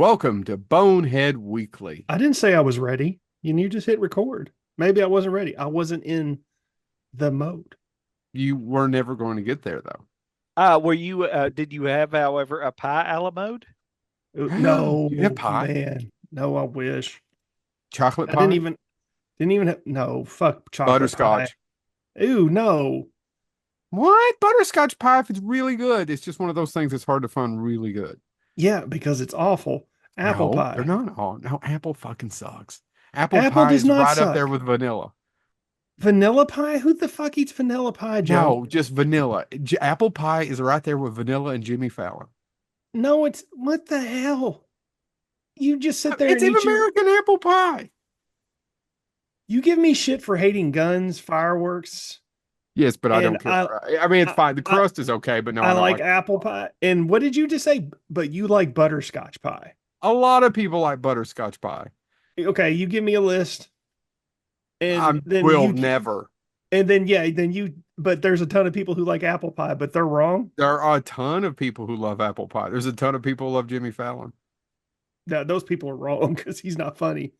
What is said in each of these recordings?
Welcome to Bonehead Weekly. I didn't say I was ready. You just hit record. Maybe I wasn't ready. I wasn't in the mode. You were never going to get there, though. Did you have, however, a pie a la mode? You have No, pie? man. No, I wish. Chocolate I didn't pie? even have no fuck chocolate pie. Butterscotch. Ooh, no. What? Butterscotch pie, if it's really good, it's just one of those things that's hard to find really good. Yeah, because it's awful. Apple No, they're pie. not all. No, apple fucking sucks. Apple Apple pie does is not right up there suck. with vanilla. Vanilla pie? Who the fuck eats vanilla pie, Joe? No, just vanilla. Apple pie is right there with vanilla and Jimmy Fallon. No, it's what the hell? You just sit there It's and an eat your American apple pie. you give me shit for hating guns, fireworks, Yes, but I and don't care. I mean, it's I, fine. The I crust is okay, but no, I I don't like like. apple pie. And what did you just say? But you like butterscotch pie. A lot of people like butterscotch pie. Okay, you give me a list, I and then will never. but there's a ton of people who like apple pie, but they're wrong. There are a ton of people who love apple pie. There's a ton of people who love Jimmy Fallon. Now, those people are wrong because he's not funny.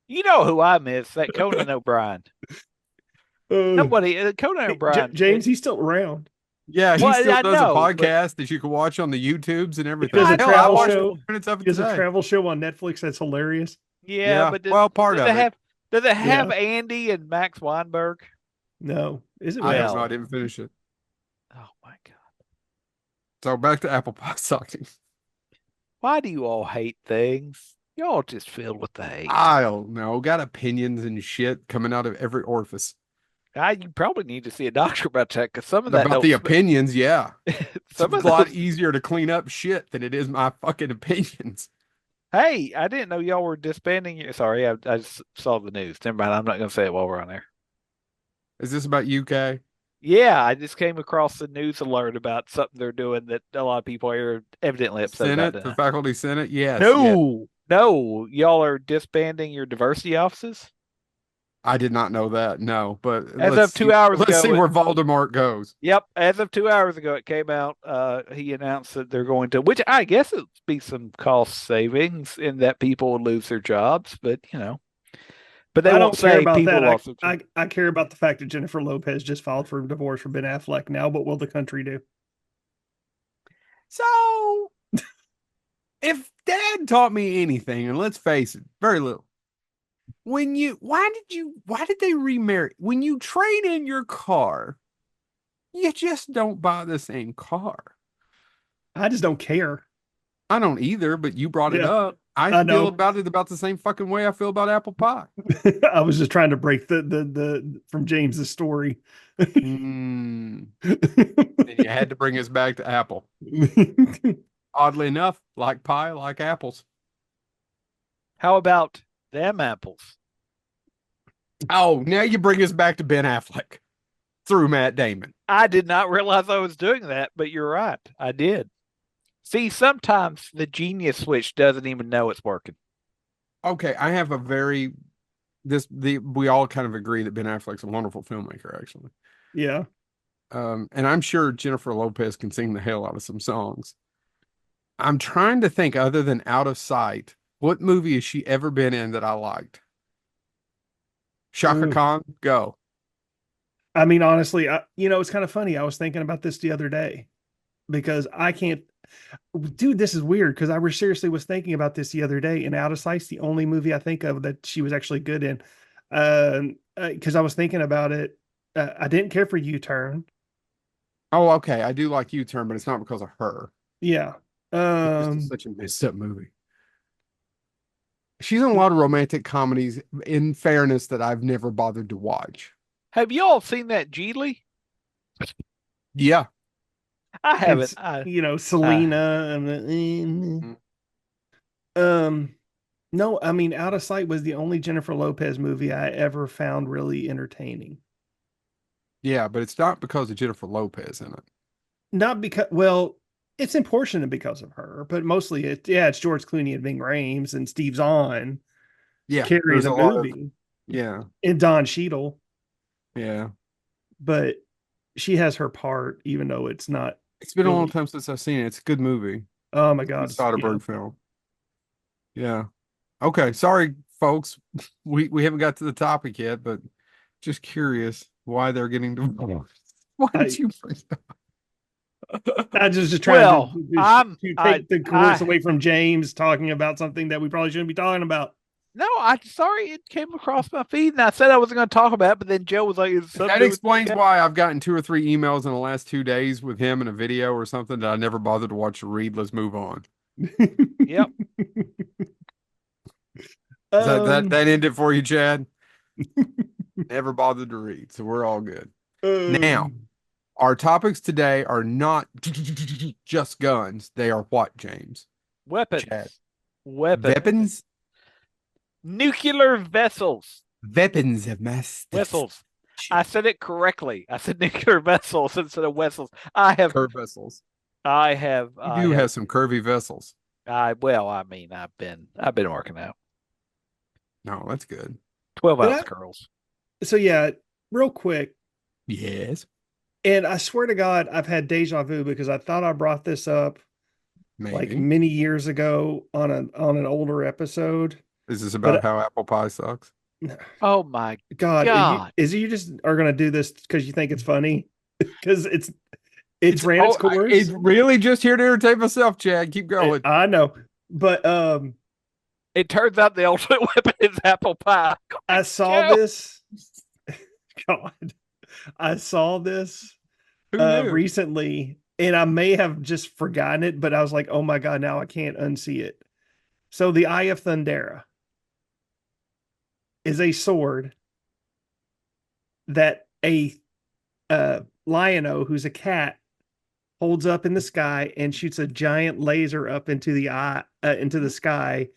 You know who I miss? That Conan O'Brien. Uh, Conan O'Brien. James, he's still around. Yeah, he Well, still I does a know, but podcast that you can watch on the YouTubes and He everything. does a Hell, I travel watched show. 2 minutes of He it does a today. travel show on Netflix that's hilarious. yeah, Yeah, but well, part does of it it. have Yeah. Andy and Max Weinberg? No, is it I don't Max? know. I Well, didn't finish it. oh my God. So back to apple pie sucking. Why do you all hate things? Y'all just filled with the hate. I don't know. Got opinions and shit coming out of every orifice. You probably need to see a doctor about that because some of that About don't the opinions, yeah. It's a some of lot those. easier to clean up shit than it is my fucking opinions. Hey, I didn't know y'all were disbanding your. Sorry, I just saw the news. Never mind. I'm not going to say it while we're on there. Is this about UK? Yeah, I just came across the news alert about something they're doing that a lot of people are evidently upset about Senate, the doing. faculty senate? Yes, yes. No, y'all are disbanding your diversity offices. I did not know that. No, but As of 2 hours let's see ago, where Voldemort goes. yep, as of 2 hours ago, it came out. He announced that they're going to, which I guess it'd be some cost savings in that people will lose their jobs, but they I won't don't care say about people that. I, lost their jobs. I care about the fact that Jennifer Lopez just filed for divorce from Ben Affleck. Now, what will the country do? So, if Dad taught me anything, and let's face it, very little. Why did they remarry? When you trade in your car, you just don't buy the same car. I just don't care. I don't either, but you brought it Yeah, up. I I feel know. about it about the same fucking way I feel about apple pie. I was just trying to break the from James's story. Mm. And you had to bring us back to apple. Oddly enough, like pie, like apples. How about them apples? Oh, now you bring us back to Ben Affleck through Matt Damon. I did not realize I was doing that, but you're right. I did. See, sometimes the genius switch doesn't even know it's working. Okay, I have a very we all kind of agree that Ben Affleck's a wonderful filmmaker, actually. Yeah. And I'm sure Jennifer Lopez can sing the hell out of some songs. I'm trying to think, other than Out of Sight, what movie has she ever been in that I liked? Shaka Ooh. Khan, go. I mean, honestly, it's kind of funny. I was thinking about this the other day because I can't, dude, this is weird because seriously was thinking about this the other day, and Out of Sight's the only movie I think of that she was actually good in. Because I was thinking about it. I didn't care for U-Turn. Oh, okay. I do like U-Turn, but it's not because of her. Yeah. It's just such a messed up movie. She's in a lot of romantic comedies, in fairness, that I've never bothered to watch. Have y'all seen that Geely? Yeah. I haven't. Selena and Mhm. no, I mean, Out of Sight was the only Jennifer Lopez movie I ever found really entertaining. Yeah, but it's not because of Jennifer Lopez in it. Not because, well, it's in portion because of her, but mostly it's George Clooney and Ving Rhames and Steve Zahn Yeah, carry there's the a lot of movie yeah, and Don Cheadle, yeah. but she has her part, even though it's not It's been a long really. time since I've seen it. It's a good movie. Oh my God. Yeah. Soderbergh film. Yeah. Okay. Sorry, folks. We haven't got to the topic yet, but just curious why they're getting divorced. Why did I you bring I just trying Well, to take the course away from James talking about something that we probably shouldn't be talking about. no, I sorry it came across my feed, and I said I wasn't going to talk about it, but then Joe was like, "Is something That to do with explains that?" why I've gotten 2 or 3 emails in the last 2 days with him in a video or something that I never bothered to watch or read. Let's move on. Yep. Is that um, ended for you, Chad? Never bothered to read, so we're all good. Now, um, our topics today are not just guns. They are what, James? Chad. Weapons, weapons, Weapons? nuclear vessels, Weapons of mass vessels. destruction. I said it correctly. I said nuclear vessels instead of vessels. I have, Curved vessels. I have, You I do have. have some curvy vessels. Well, I mean, I've been working out. No, that's good. 12 but ounce I, curls. so yeah, real quick, Yes, and I swear to God, I've had deja vu because I thought I brought this up like maybe. many years ago on an older episode. Is this about But how apple pie sucks? Oh my God, God. you just are gonna do this because you think it's funny? Because it's It's ran its oh, course. it's really just here to irritate myself, Chad. Keep going. I know, but It turns out the ultimate weapon is apple pie. I saw Joe. this. God, I saw this Who knew? recently, and I may have just forgotten it, but I was like, oh my God, now I can't unsee it. So the Eye of Thundera is a sword that a lion-o, who's a cat, holds up in the sky and shoots a giant laser up into the eye into the sky,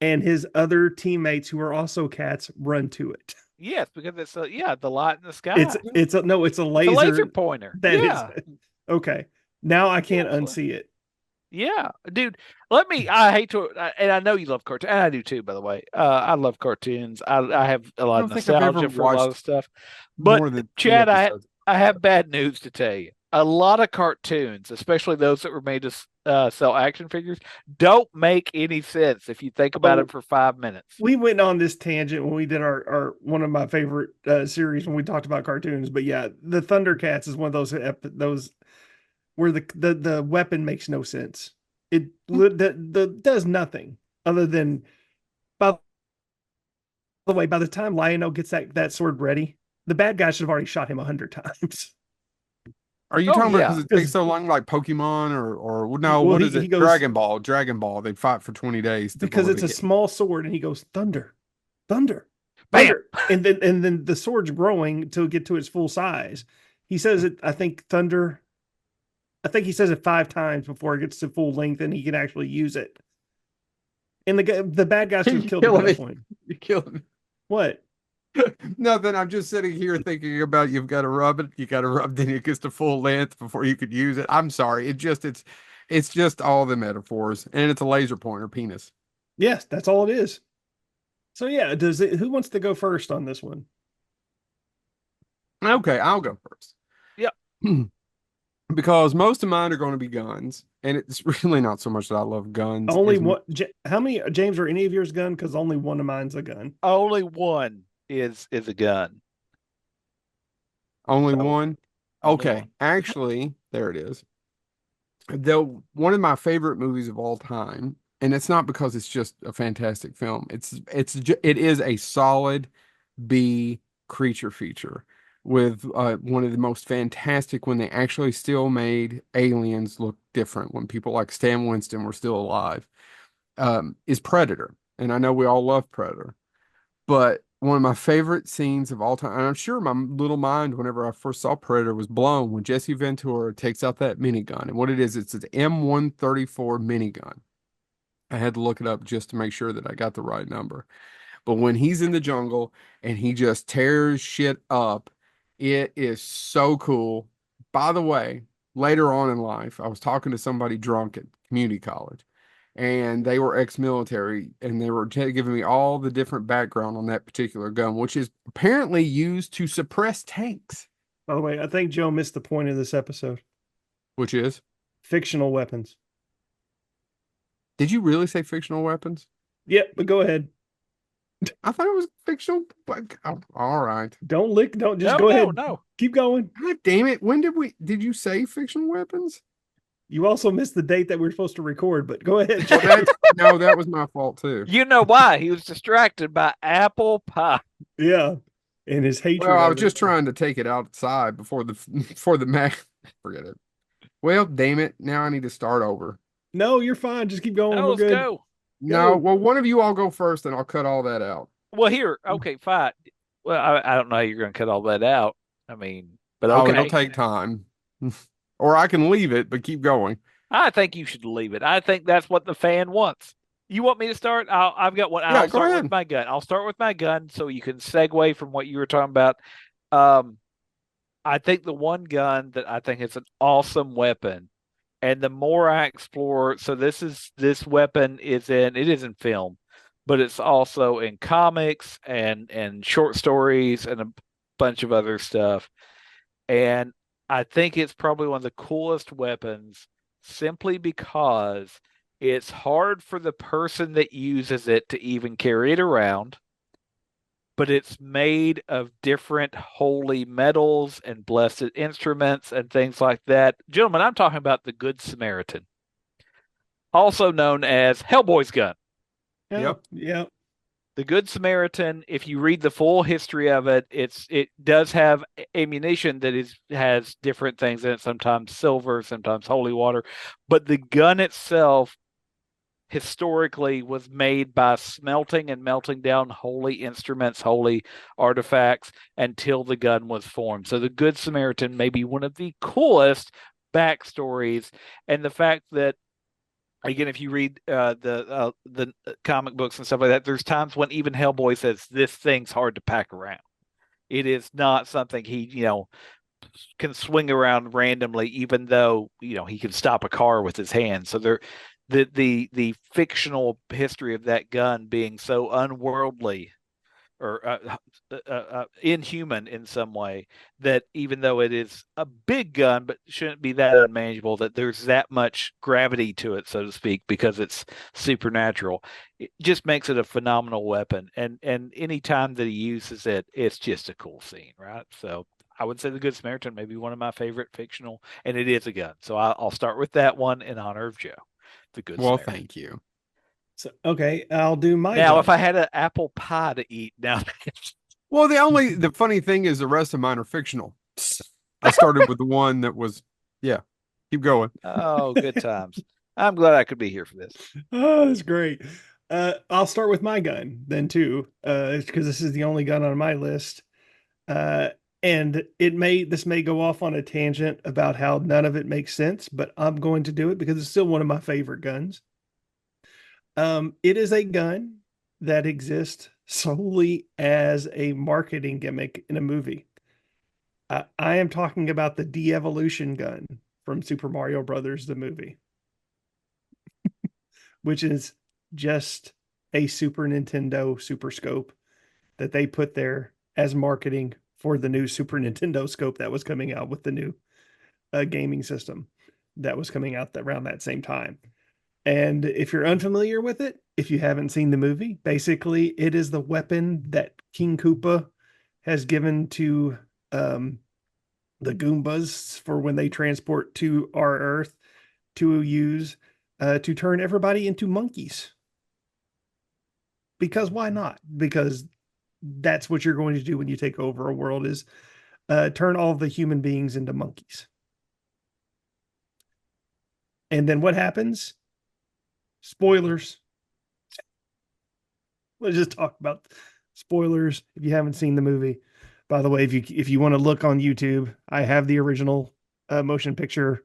and his other teammates who are also cats run to it. Yes, because it's the light in the sky. It's a no, it's a It's a laser laser pointer. that is Yeah. okay. Now I can't Seriously. unsee it. Yeah, dude. I hate to, and I know you love cartoons, and I do too, by the way. I love cartoons. I have a I lot of don't think I've ever nostalgia for a lot of watched stuff. But more than three Chad, episodes. I have bad news to tell you. A lot of cartoons, especially those that were made to sell action figures, don't make any sense if you think about Oh, them for 5 minutes. we went on this tangent when we did our one of my favorite series when we talked about cartoons. But yeah, the Thundercats is one of those where the weapon makes no sense. It the does nothing other than, by the way, by the time Lionel gets that sword ready, the bad guy should have already shot him 100 times. Are you Oh talking about because yeah, it takes Because so long, like Pokemon or no? well, What is he it? goes Dragon Ball. Dragon Ball. They fight for 20 days because before it's they a get. small sword, and he goes thunder, thunder, bam. thunder, and then the sword's growing to get to its full size. He says it. I think thunder. I think he says it 5 times before it gets to full length, and he can actually use it. And the bad guy should have You're killed him at killing that me. point. You're killing me. What? Nothing. I'm just sitting here thinking about you've got to rub it. You got to rub then it gets to full length before you could use it. I'm sorry. It's just all the metaphors, and it's a laser pointer penis. Yes, that's all it is. So yeah, does it? Who wants to go first on this one? Okay, I'll go first. Yeah. Because most of mine are going to be guns, and it's really not so much that I love guns Only as one. How many, James, are any of yours gun? Because only one of mine's a gun. Only one is a gun. only So one. Only Okay, one. actually, there it is. Though one of my favorite movies of all time, and it's not because it's just a fantastic film. It is a solid B creature feature with one of the most fantastic when they actually still made aliens look different when people like Stan Winston were still alive. Is Predator, and I know we all love Predator. But one of my favorite scenes of all time, and I'm sure my little mind, whenever I first saw Predator, was blown when Jesse Ventura takes out that minigun. And what it is, it's an M134 minigun. I had to look it up just to make sure that I got the right number. But when he's in the jungle and he just tears shit up, it is so cool. By the way, later on in life, I was talking to somebody drunk at community college, and they were ex-military, and they were giving me all the different background on that particular gun, which is apparently used to suppress tanks, by the way, I think Joe missed the point of this episode. which is Fictional weapons. Did you really say fictional weapons? Yeah, but go ahead. I thought it was fictional. But, oh, all right. Don't lick. Don't just No, go no, ahead. no. Keep going. God damn it. Did you say fictional weapons? You also missed the date that we were supposed to record, but go ahead, Well, Shay. no, that was my fault too. You know why? He was distracted by apple pie. Yeah. And his Well, hatred I of was it. just trying to take it outside before the Mac. Forget it. Well, damn it. Now I need to start over. No, you're fine. Just keep going. No, We're let's good. go. No, Go. well, one of you all go first, and I'll cut all that out. Well, here, okay, fine. Well, I don't know how you're going to cut all that out. I mean, but Oh, it'll okay. take time. Or I can leave it, but keep going. I think you should leave it. I think that's what the fan wants. You want me to start? I've got one. Yeah, I'll go start with ahead. my gun. I'll start with my gun so you can segue from what you were talking about. Um, I think the one gun that I think is an awesome weapon, and the more I explore, so this weapon it is in film, but it's also in comics and short stories and a bunch of other stuff. And I think it's probably one of the coolest weapons simply because it's hard for the person that uses it to even carry it around, but it's made of different holy metals and blessed instruments and things like that. Gentlemen, I'm talking about the Good Samaritan, also known as Hellboy's gun. Yeah. Yep. Yeah. The Good Samaritan, if you read the full history of it, it does have ammunition that has different things in it, sometimes silver, sometimes holy water, but the gun itself historically was made by smelting and melting down holy instruments, holy artifacts until the gun was formed. So the Good Samaritan may be one of the coolest backstories, and the fact that again, if you read the comic books and stuff like that, there's times when even Hellboy says this thing's hard to pack around. It is not something he can swing around randomly, even though he can stop a car with his hand. So the fictional history of that gun being so unworldly or inhuman in some way that even though it is a big gun but shouldn't be that unmanageable, that there's that much gravity to it, so to speak, because it's supernatural. It just makes it a phenomenal weapon, and any time that he uses it, it's just a cool scene, right? So I would say the Good Samaritan may be one of my favorite fictional, and it is a gun, so I'll start with that one in honor of Joe, the Good Well, Samaritan. thank you. So, okay, I'll do my Now, gun. if I had an apple pie to eat now, Well, the funny thing is the rest of mine are fictional. I started with the one that was, yeah. Keep going. oh, good times. I'm glad I could be here for this. Oh, that's great. I'll start with my gun then too, because this is the only gun on my list. Uh, and this may go off on a tangent about how none of it makes sense, but I'm going to do it because it's still one of my favorite guns. It is a gun that exists solely as a marketing gimmick in a movie. I am talking about the de-evolution gun from Super Mario Brothers, the movie, which is just a Super Nintendo Super Scope that they put there as marketing for the new Super Nintendo scope that was coming out with the new gaming system that was coming out around that same time. And if you're unfamiliar with it, if you haven't seen the movie, basically it is the weapon that King Koopa has given to the Goombas for when they transport to our Earth to use to turn everybody into monkeys. Because why not? Because that's what you're going to do when you take over a world is turn all the human beings into monkeys. And then what happens? Spoilers. Let's just talk about spoilers if you haven't seen the movie. By the way, if you want to look on YouTube, I have the original motion picture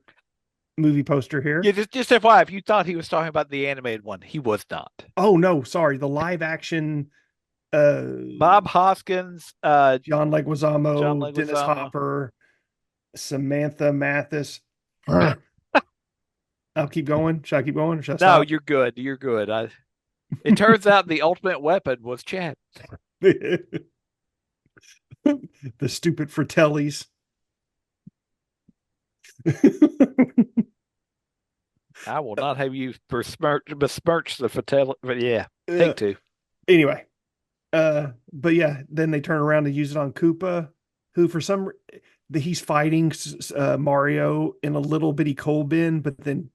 movie poster Yeah, here. just FYI, if you thought he was talking about the animated one, he was not. Oh no, sorry, the live action Bob Hoskins, John John Leguizamo, Dennis Leguizamo. Hopper, Samantha Mathis. I'll keep going. Should I keep going or should I No, stop? you're good. You're good. It turns out the ultimate weapon was Chad. The stupid Fratellis. I will not have you besmirch the fatality. But yeah, Uh, take two. anyway, but yeah, then they turn around to use it on Koopa, who for some he's fighting Mario in a little bitty coal bin, but then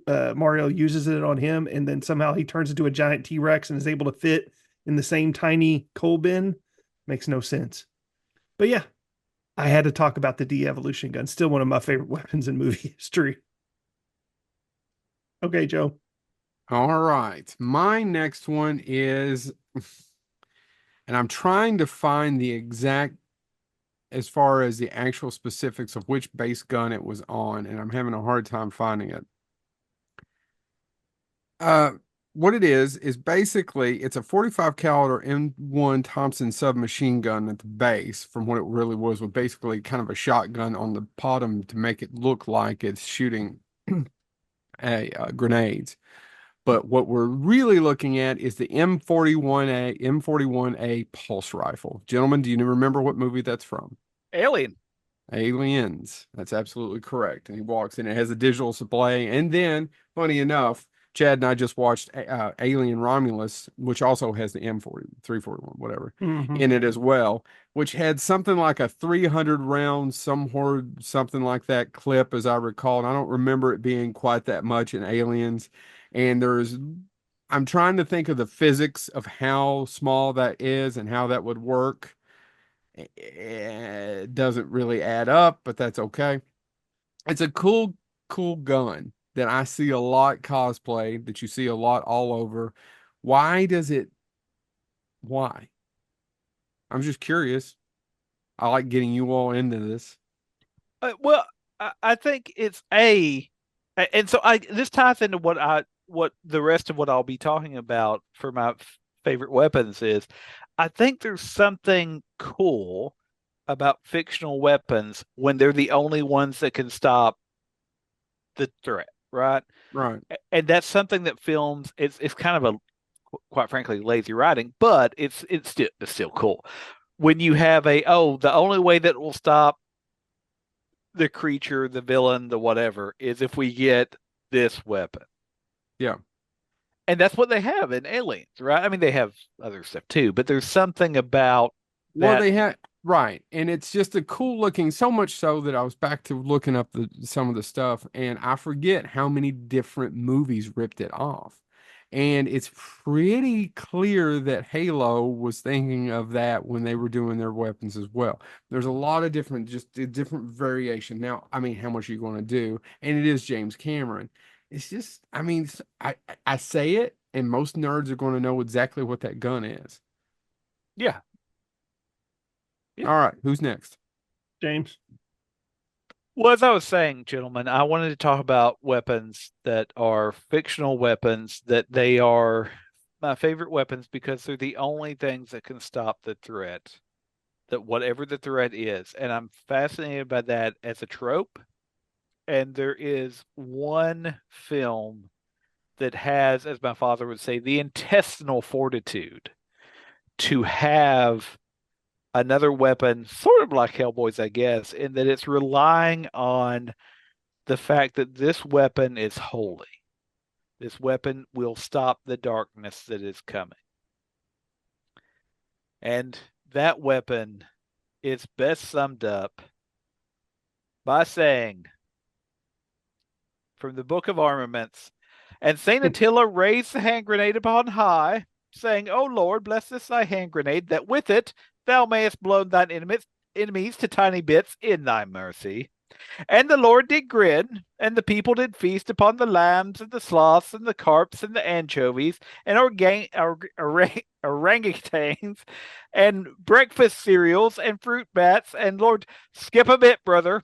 Mario uses it on him, and then somehow he turns into a giant T-Rex and is able to fit in the same tiny coal bin. Makes no sense. But yeah, I had to talk about the de-evolution gun. Still one of my favorite weapons in movie history. Okay, Joe. All right. My next one is, and I'm trying to find the exact, as far as the actual specifics of which base gun it was on, and I'm having a hard time finding it. Uh, what it is basically it's a 45 caliber M1 Thompson submachine gun at the base, from what it really was basically kind of a shotgun on the bottom to make it look like it's shooting grenades. But what we're really looking at is the M41A pulse rifle. Gentlemen, do you remember what movie that's from? Alien. Aliens. That's absolutely correct. And he walks in, it has a digital display. And then, funny enough, Chad and I just watched Alien Romulus, which also has the M40, 341, whatever, Mm-hmm. in it as well, which had something like a 300 round, something like that clip, as I recall. And I don't remember it being quite that much in Aliens. And I'm trying to think of the physics of how small that is and how that would work. It doesn't really add up, but that's okay. It's a cool gun that I see a lot cosplay, that you see a lot all over. Why does it, why? I'm just curious. I like getting you all into this. Well, I think it's and so I this ties into what the rest of what I'll be talking about for my favorite weapons is. I think there's something cool about fictional weapons when they're the only ones that can stop the threat, right? Right. And that's something that films it's kind of a quite frankly lazy writing, but it's still cool. When you have the only way that will stop the creature, the villain, the whatever, is if we get this weapon. Yeah. And that's what they have in Aliens, right? I mean, they have other stuff too, but there's something about Well, that. they had right, and it's just a cool looking. So much so that I was back to looking up some of the stuff, and I forget how many different movies ripped it off. And it's pretty clear that Halo was thinking of that when they were doing their weapons as well. There's a lot of different, just a different variation. Now, I mean, how much are you going to do? And it is James Cameron. It's just, I mean, I say it, and most nerds are going to know exactly what that gun is. Yeah. Yeah. All right, who's next? James. Well, as I was saying, gentlemen, I wanted to talk about weapons that are fictional weapons, that they are my favorite weapons because they're the only things that can stop the threat, that whatever the threat is. And I'm fascinated by that as a trope. And there is one film that has, as my father would say, the intestinal fortitude to have another weapon, sort of like Hellboy's, I guess, in that it's relying on the fact that this weapon is holy. This weapon will stop the darkness that is coming. And that weapon is best summed up by saying from the Book of Armaments, and St. Attila raised the hand grenade upon high, saying, O Lord, bless this thy hand grenade, that with it thou mayest blow thine enemies to tiny bits in thy mercy. And the Lord did grin, and the people did feast upon the lambs and the sloths and the carps and the anchovies and orangutans and breakfast cereals and fruit bats. And Lord, skip a bit, brother.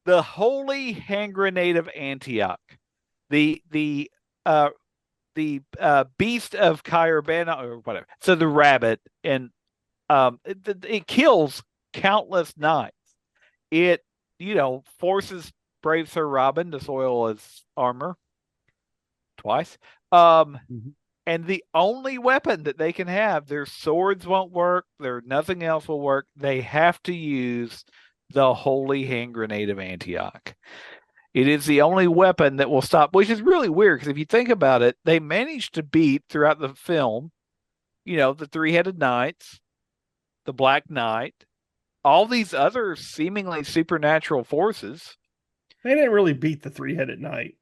The holy hand grenade of Antioch, the the uh beast of Kyrbana or whatever. So the rabbit, and it kills countless knights. It forces brave Sir Robin to soil his armor twice. Mhm. And the only weapon that they can have, their swords won't work, their nothing else will work. They have to use the holy hand grenade of Antioch. It is the only weapon that will stop, which is really weird because if you think about it, they managed to beat throughout the film, the three-headed knights, the Black Knight, all these other seemingly supernatural forces. They didn't really beat the three-headed knight.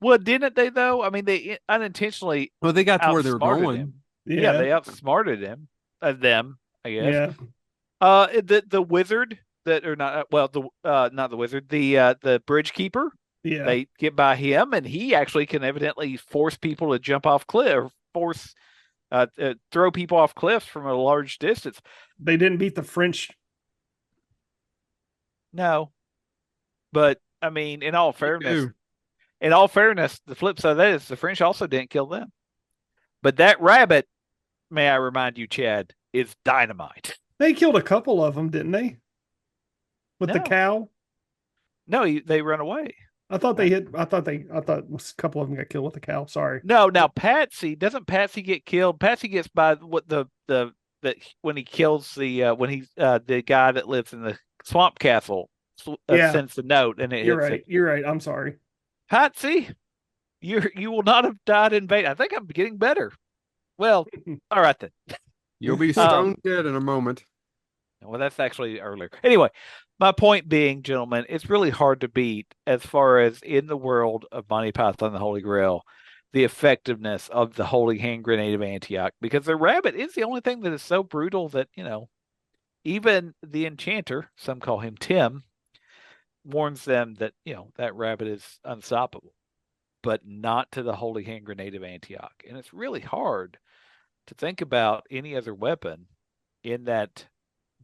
Well, didn't they though? I mean, they unintentionally Well, they got to where they were outsmarted him. going. Yeah, Yeah, they outsmarted him, them, I guess. yeah, The wizard that or not well the not the wizard the bridge keeper. yeah. They get by him, and he actually can evidently force people to jump off cliff, or force throw people off cliffs from a large distance. They didn't beat the French. No, but I mean, Ew. in all fairness, the flip side of that is the French also didn't kill them. But that rabbit, may I remind you, Chad, is dynamite. They killed a couple of them, didn't they? With the No, cow. no, they run away. I thought they hit. I thought a couple of them got killed with the cow. Sorry. No, now Patsy doesn't Patsy get killed? Patsy gets by what the that when he kills when he's the guy that lives in the swamp castle Yeah, sends the note and it you're hits right. him. You're right. I'm sorry. Patsy, you will not have died in vain. I think I'm getting better. Well, all right then. You'll be Um, stone dead in a moment. well, that's actually earlier. Anyway, my point being, gentlemen, it's really hard to beat as far as in the world of Monty Python and the Holy Grail, the effectiveness of the holy hand grenade of Antioch, because the rabbit is the only thing that is so brutal that, even the enchanter, some call him Tim, warns them that, that rabbit is unstoppable, but not to the holy hand grenade of Antioch. And it's really hard to think about any other weapon in that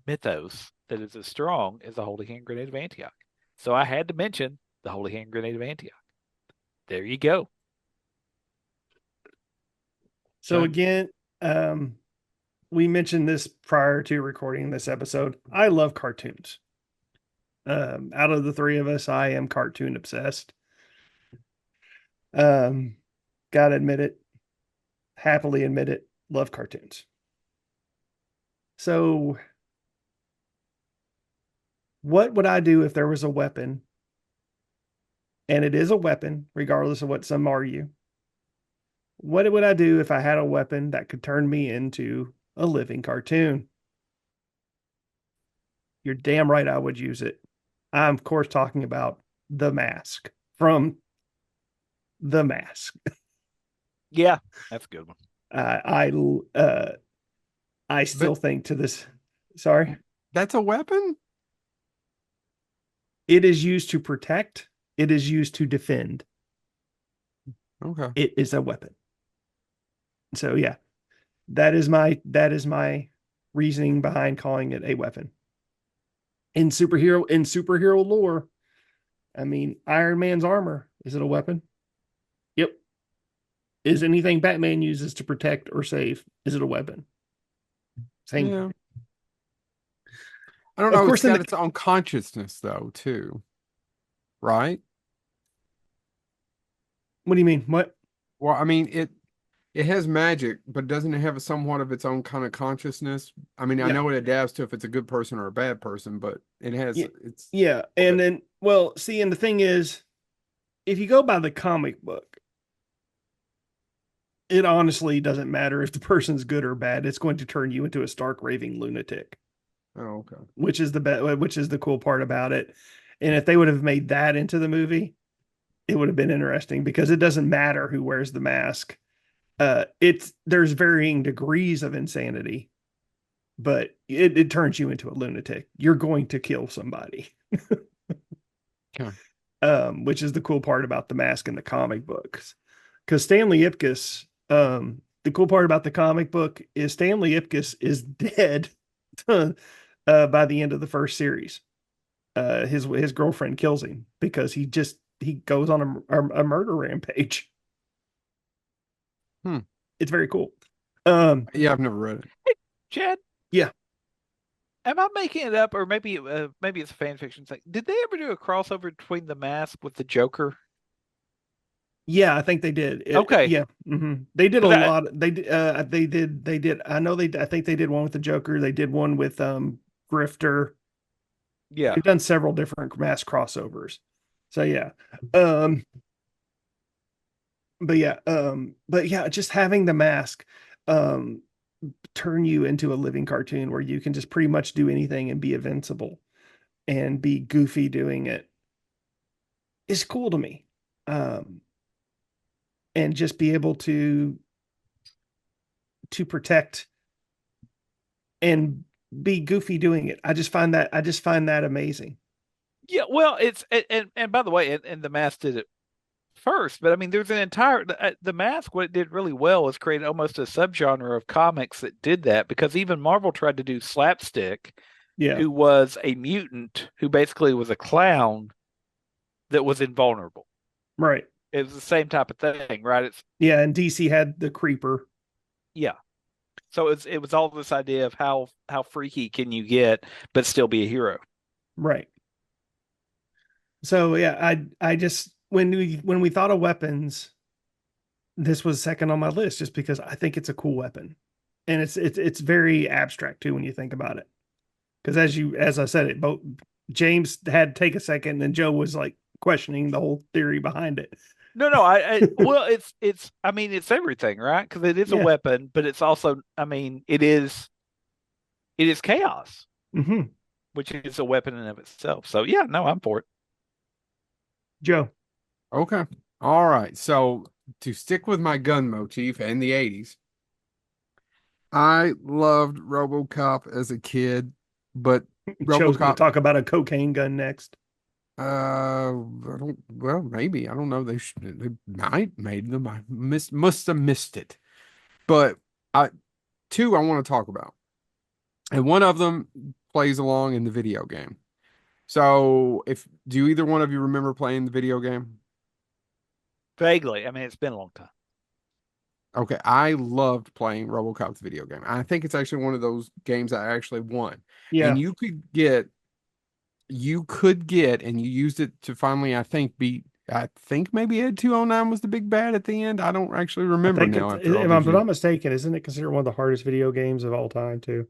mythos that is as strong as the Holy Hand Grenade of Antioch. So I had to mention the Holy Hand Grenade of Antioch. There you go. So Okay. again, we mentioned this prior to recording this episode. I love cartoons. Out of the three of us, I am cartoon obsessed. Um, Gotta admit it, happily admit it, love cartoons. So, what would I do if there was a weapon? And it is a weapon, regardless of what some argue. What would I do if I had a weapon that could turn me into a living cartoon? You're damn right I would use it. I'm, of course, talking about the mask from The Mask. Yeah, that's a good one. I still But think to this. Sorry, that's a weapon? it is used to protect. It is used to defend. Okay. It is a weapon. So yeah, that is my reasoning behind calling it a weapon. In superhero lore, I mean, Iron Man's armor, is it a weapon? Yep. Is anything Batman uses to protect or save, is it a weapon? Same. Yeah. I don't Of know. It's course, in got the its own consciousness though, too. Right? what do you mean? What? Well, I mean, it has magic, but doesn't it have somewhat of its own kind of consciousness? I mean, I Yeah. know it adapts to if it's a good person or a bad person, but it has Yeah. it's Yeah. okay. And then, well, see, and the thing is, if you go by the comic book, it honestly doesn't matter if the person's good or bad. It's going to turn you into a stark raving lunatic, Oh, okay. which is the cool part about it. And if they would have made that into the movie, it would have been interesting because it doesn't matter who wears the mask. It's there's varying degrees of insanity, but it turns you into a lunatic. You're going to kill somebody. Okay. Which is the cool part about the mask in the comic books. Because Stanley Ipkiss, the cool part about the comic book is Stanley Ipkiss is dead by the end of the first series. His girlfriend kills him because he goes on a murder rampage. Hmm. It's very cool. Um, Yeah, I've never read it. Hey, Chad, yeah, am I making it up, or maybe it's a fan fiction thing? Did they ever do a crossover between the Mask with the Joker? yeah, I think they did. Okay, Yeah, they did a 'cause lot. They did. I know they. I think they did one with the Joker. They did one with Grifter. yeah, They've done several different mass crossovers. So yeah. Um, but yeah, just having the mask um turn you into a living cartoon where you can just pretty much do anything and be invincible and be goofy doing it is cool to me. Um, and just be able to protect and be goofy doing it. I just find that amazing. Yeah, well, it's and by the way, and the mask did it first, but I mean, there's an entire the mask. What it did really well was create almost a subgenre of comics that did that because even Marvel tried to do Slapstick, Yeah, who was a mutant who basically was a clown that was invulnerable. right. It was the same type of thing, right? It's Yeah, and DC had the creeper. yeah. So it was all this idea of how freaky can you get but still be a hero. Right. So yeah, I just when we thought of weapons, this was second on my list just because I think it's a cool weapon. And it's very abstract too when you think about it. Because as I said it, both James had to take a second and Joe was like questioning the whole theory behind it. No, no, well, it's I mean it's everything, right? Because it is a Yeah. weapon, but it's also I mean it is chaos, Hmm. which is a weapon in of itself. So yeah, no, I'm for it. Joe. Okay. All right. So to stick with my gun motif and the 80s, I loved RoboCop as a kid, but Joe's going to RoboCop, talk about a cocaine gun next. I don't, well, maybe, I don't know. They might made them. Must have missed it. But I, two I want to talk about, and one of them plays along in the video game. So if, do either one of you remember playing the video game? Vaguely. I mean, it's been a long time. Okay, I loved playing RoboCop's video game. I think it's actually one of those games I actually won. And Yeah, you could get, and you used it to finally, I think, beat, I think maybe Ed 209 was the big bad at the end. I don't actually I remember think now it's after all if these I'm years. not mistaken, isn't it considered one of the hardest video games of all time too?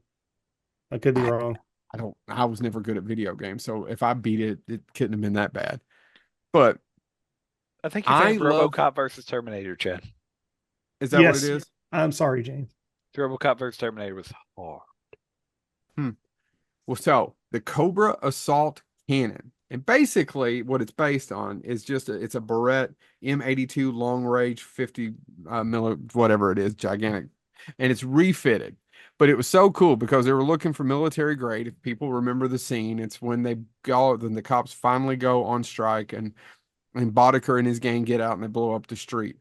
I could be I, wrong. I was never good at video games, so if I beat it, it couldn't have been that bad. But I think you're I thinking love, RoboCop versus Terminator, Chad. is that what it Yes. is? I'm sorry, James. RoboCop versus Terminator was hard. Hmm. Well, so the Cobra Assault Cannon, and basically what it's based on is just it's a Barrett M82 long range 50 whatever it is, gigantic, and it's refitted. But it was so cool because they were looking for military grade. If people remember the scene, it's when they go, then the cops finally go on strike, and Boddicker and his gang get out and they blow up the street.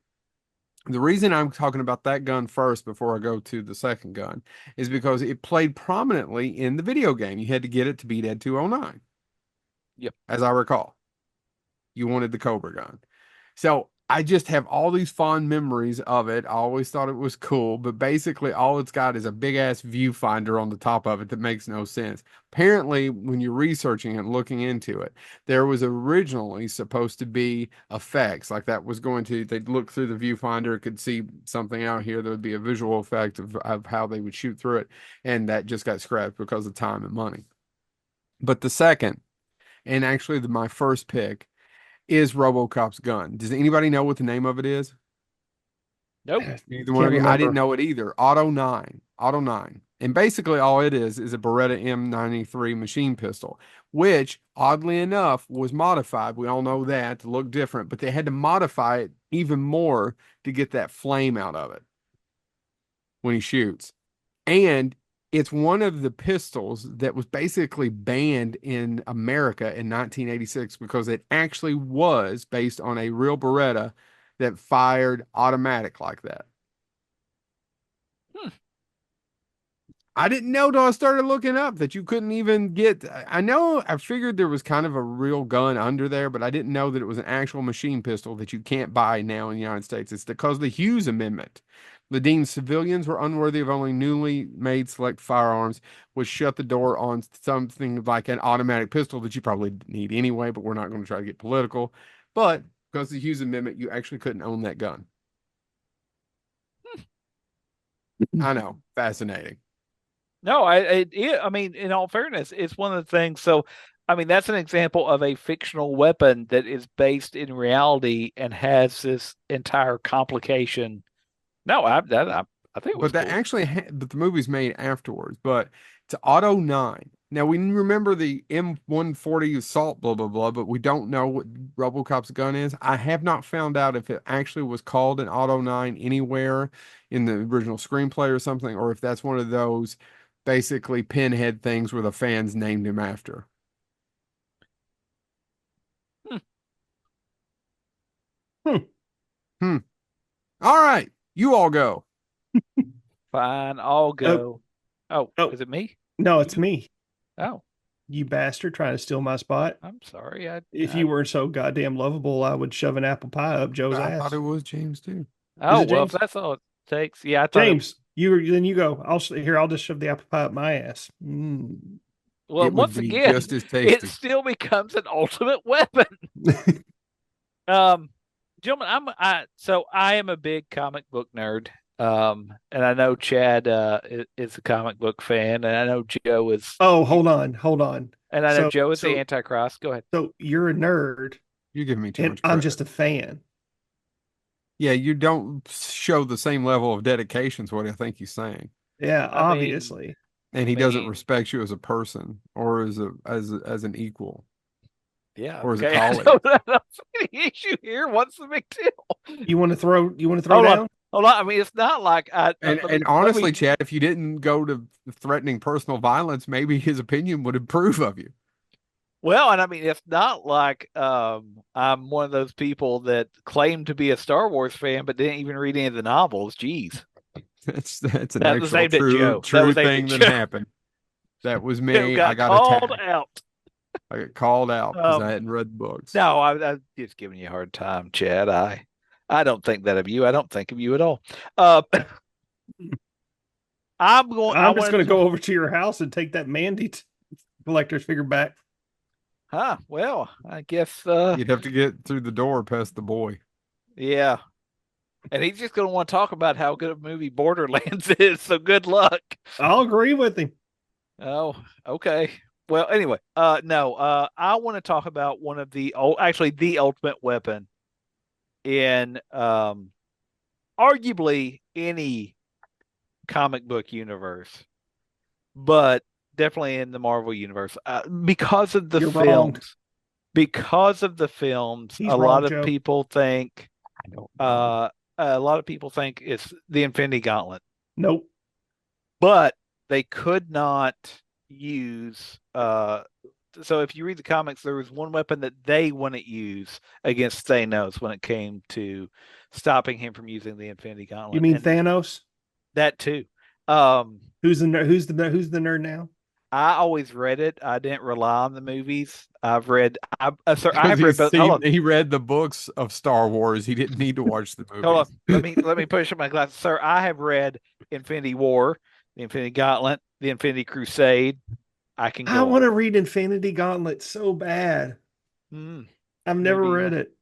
The reason I'm talking about that gun first before I go to the second gun is because it played prominently in the video game. You had to get it to beat Ed 209, Yep. as I recall. You wanted the Cobra gun. So I just have all these fond memories of it. I always thought it was cool, but basically all it's got is a big ass viewfinder on the top of it that makes no sense. Apparently, when you're researching and looking into it, there was originally supposed to be effects like that was going to, they'd look through the viewfinder, could see something out here. There would be a visual effect of how they would shoot through it. And that just got scrapped because of time and money. But the second, and actually my first pick, is RoboCop's gun. Does anybody know what the name of it is? Nope. Neither one Can't of you. I didn't remember. know it either. Auto 9. Auto 9. And basically all it is a Beretta M93 machine pistol, which oddly enough was modified. We all know that to look different, but they had to modify it even more to get that flame out of it when he shoots. And it's one of the pistols that was basically banned in America in 1986 because it actually was based on a real Beretta that fired automatic like that. Hmm. I didn't know till I started looking up that you couldn't even get. I know I figured there was kind of a real gun under there, but I didn't know that it was an actual machine pistol that you can't buy now in the United States. It's because of the Hughes Amendment. The deemed civilians were unworthy of owning newly made select firearms, which shut the door on something like an automatic pistol that you probably need anyway, but we're not going to try to get political. But because of the Hughes Amendment, you actually couldn't own that gun. I know, fascinating. No, I mean, in all fairness, it's one of the things. So I mean, that's an example of a fictional weapon that is based in reality and has this entire complication. No, I think it was But that cool. actually, but the movie's made afterwards. But it's Auto 9. Now we remember the M140 assault, blah blah blah, but we don't know what RoboCop's gun is. I have not found out if it actually was called an Auto 9 anywhere in the original screenplay or something, or if that's one of those basically pinhead things where the fans named him after. Hmm, Hmm. Hmm. All right, you all go. fine, I'll Oh, go. Oh, oh, is it me? no, it's You? me. Oh, You bastard trying to steal my spot. I'm sorry. If you weren't so goddamn lovable, I would shove an apple pie up Joe's I thought it ass. was James too. Is Oh, it well, if James? that's all it takes. Yeah, I thought it. James, then you go. I'll just shove the apple pie up my ass. Mm. Well, It would once be again, just as it tasty. still becomes an ultimate weapon. Um, Gentlemen, so I am a big comic book nerd. And I know Chad is a comic book fan, and I know Joe is, Oh, hold on. and I know So Joe is the so Antichrist. Go ahead. so you're a nerd, You're giving me too and much I'm credit. just a fan. Yeah, you don't show the same level of dedication to what I think he's saying. Yeah, I mean, obviously. And I he doesn't mean, respect you as a person or as an equal yeah, or as a okay. colleague. I don't see any issue here. What's the big deal? You want to throw Hold on, down? hold on. I mean, it's not like I. And Let and me. honestly, Chad, if you didn't go to threatening personal violence, maybe his opinion would improve of you. Well, and I mean, it's not like I'm one of those people that claim to be a Star Wars fan but didn't even read any of the novels. Jeez, That's an that was actual aimed at true Joe. That true was aimed at thing that Joe. happened. That was Joe me. I got got called attacked. out. I got called out because I Um, hadn't read the books. no, I'm just giving you a hard time, Chad. I don't think that of you. I don't think of you at all. Uh, I'm going. I I'm just wanted going to to. go over to your house and take that Mandy collector's figure back. Huh. Well, I guess. You'd have to get through the door past the boy. Yeah. And he's just going to want to talk about how good a movie Borderlands is. So good luck. I'll agree with him. Oh, okay. Well, anyway, no, I want to talk about one of actually the ultimate weapon in arguably any comic book universe, but definitely in the Marvel universe, because of the You're wrong. films. Because of the films, He's wrong, Joe. I don't know. a lot of people think it's the Infinity Gauntlet, Nope. but they could not use so if you read the comics, there was one weapon that they wouldn't use against Thanos when it came to stopping him from using the Infinity You Gauntlet, mean and Thanos? that too. Um, Who's the nerd now? I always read it. I didn't rely on the movies. Sir, I Because have read both. Hold on, he read the books of Star Wars. He didn't need to watch the hold on. movies. Let me push up my glasses, sir. I have read Infinity War, the Infinity Gauntlet, the Infinity Crusade. I can I go want on. to read Infinity Gauntlet so bad. Hmm, I've never maybe. read it.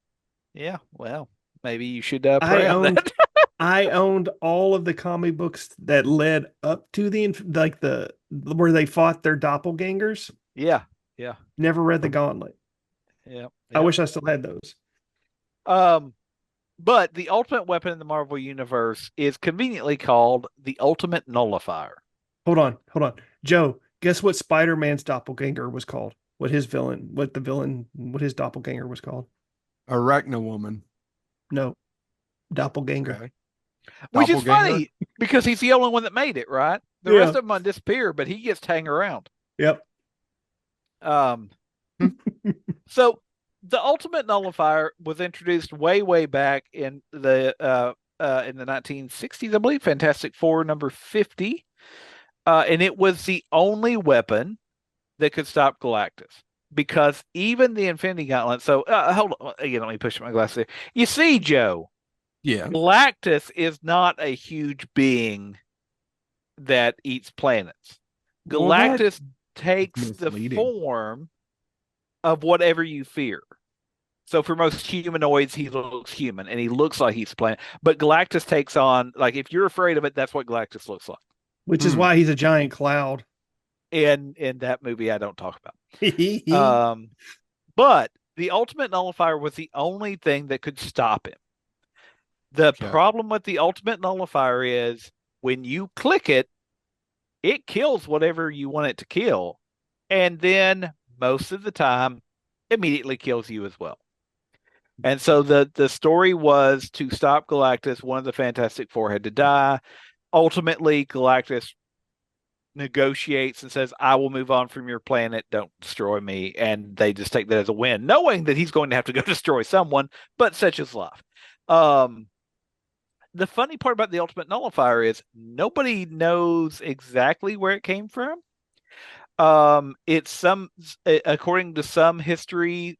Yeah. Well, maybe you should I pray on owned that. I owned all of the comic books that led up to like the where they fought their doppelgangers. Yeah. Yeah. Never read the Gauntlet. Yeah. I Yeah. wish I still had those. Um, but the ultimate weapon in the Marvel universe is conveniently called the Ultimate Nullifier. Hold on. Joe, guess what Spider-Man's doppelganger was called? What his doppelganger was called? Arachna woman. No, doppelganger. Okay. Which is Doppelganger. funny because he's the only one that made it, right? The rest Yeah. of them disappear, but he gets to hang around. Yep. Um, so the Ultimate Nullifier was introduced way back in the 1960s, I believe. Fantastic Four number 50, and it was the only weapon that could stop Galactus. Because even the Infinity Gauntlet. So hold on again. Let me push my glass there. You see, Joe, Yeah. Galactus is not a huge being that eats planets. Well, that Galactus takes the misleading. form of whatever you fear. So for most humanoids, he looks human and he looks like he's a planet. But Galactus takes on, like, if you're afraid of it, that's what Galactus looks like. Which is why he's a giant cloud. In that movie, I don't talk about. Um, but the ultimate nullifier was the only thing that could stop him. The Okay. problem with the ultimate nullifier is when you click it, it kills whatever you want it to kill. And then most of the time, immediately kills you as well. And so the story was to stop Galactus. One of the Fantastic Four had to die. Ultimately, Galactus negotiates and says, I will move on from your planet. Don't destroy me. And they just take that as a win, knowing that he's going to have to go destroy someone, but such is life. The funny part about the Ultimate Nullifier is nobody knows exactly where it came from. It's according to some history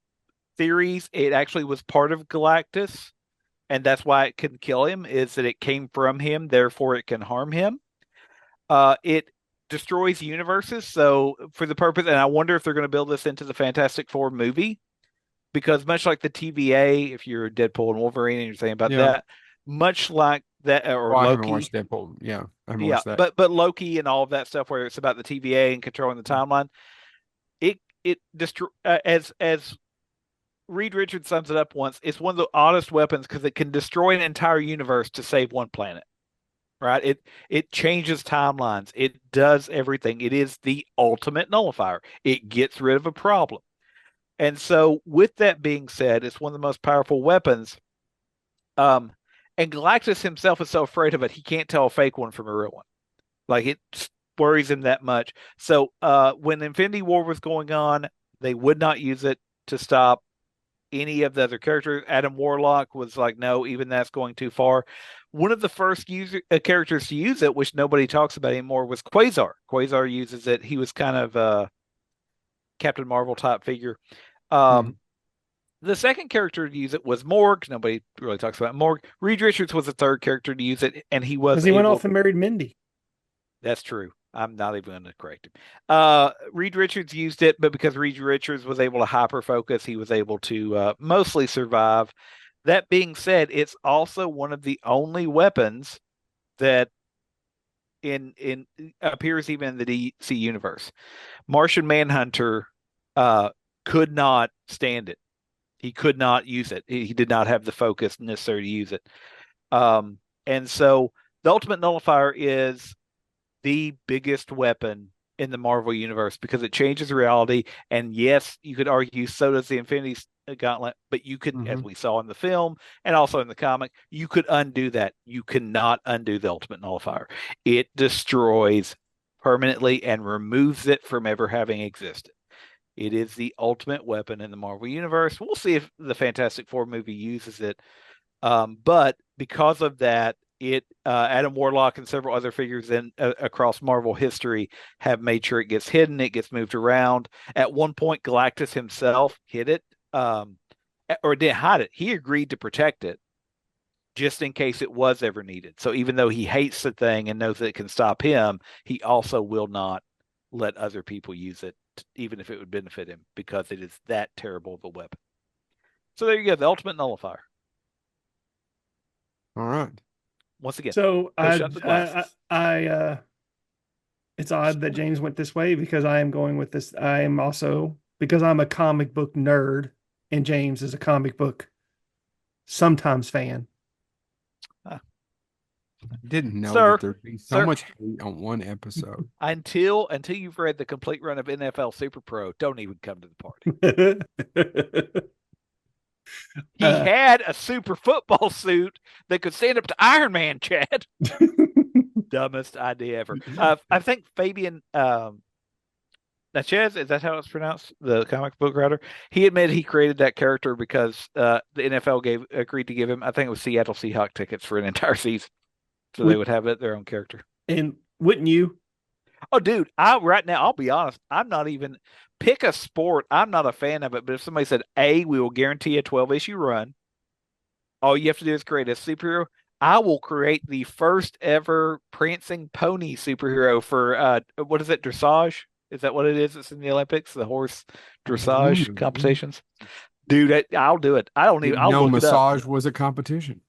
theories, it actually was part of Galactus, and that's why it can kill him, is that it came from him, therefore it can harm him. It destroys universes, so for the purpose, and I wonder if they're going to build this into the Fantastic Four movie, because much like the TVA, if you're Deadpool and Wolverine and you're saying about Yeah. that, much like that, or Well, I haven't watched Loki, Deadpool. Yeah, I haven't yeah, watched that. but Loki and all of that stuff where it's about the TVA and controlling the timeline, it destroy as Reed Richards sums it up once. It's one of the oddest weapons because it can destroy an entire universe to save one planet. Right? It changes timelines. It does everything. It is the ultimate nullifier. It gets rid of a problem. And so, with that being said, it's one of the most powerful weapons. Um, and Galactus himself is so afraid of it, he can't tell a fake one from a real one. Like it worries him that much. So, when Infinity War was going on, they would not use it to stop any of the other characters. Adam Warlock was like, no, even that's going too far. One of the first characters to use it, which nobody talks about anymore, was Quasar. Quasar uses it. He was kind of a Captain Marvel type figure. Mhm. Um, the second character to use it was Morg. Nobody really talks about Morg. Reed Richards was the third character to use it, and he was Because he went able. off and married Mindy. That's true. I'm not even going to correct him. Reed Richards used it, but because Reed Richards was able to hyper focus, he was able to mostly survive. That being said, it's also one of the only weapons that in appears even in the DC universe. Martian Manhunter uh, could not stand it. He could not use it. He did not have the focus necessary to use it. And so the Ultimate Nullifier is the biggest weapon in the Marvel universe because it changes reality. And yes, you could argue so does the Infinity Gauntlet, but you could, as Mhm. we saw in the film and also in the comic, you could undo that. You cannot undo the Ultimate Nullifier. It destroys permanently and removes it from ever having existed. It is the ultimate weapon in the Marvel universe. We'll see if the Fantastic Four movie uses it, but because of that, it Adam Warlock and several other figures in across Marvel history have made sure it gets hidden, it gets moved around. At one point, Galactus himself hid it, or didn't hide it. He agreed to protect it just in case it was ever needed. So even though he hates the thing and knows that it can stop him, he also will not let other people use it, even if it would benefit him, because it is that terrible of a weapon. So there you go, the ultimate nullifier. All right. Once again, So push up the glasses. it's odd that James went this way because I am going with this. I am also because I'm a comic book nerd and James is a comic book sometimes fan. Uh, Didn't know that sir, there'd be so sir, much hate on one episode. until you've read the complete run of NFL Super Pro, don't even come to the party. He uh, had a super football suit that could stand up to Iron Man, Chad. Dumbest idea ever. I think Fabian Natchez, is that how it's pronounced? The comic book writer. He admitted he created that character because the NFL agreed to give him, I think it was Seattle Seahawks tickets for an entire season, so they would would have it their own character. and wouldn't you? Oh, dude, I right now, I'll be honest, I'm not even pick a sport. I'm not a fan of it, but if somebody said, A, we will guarantee a 12 issue run, all you have to do is create a superhero. I will create the first ever prancing pony superhero for what is it, dressage? Is that what it is? It's in the Olympics, the horse dressage Mm. competitions. Dude, I'll do it. I don't even, Didn't I'll know look it up. massage was a competition.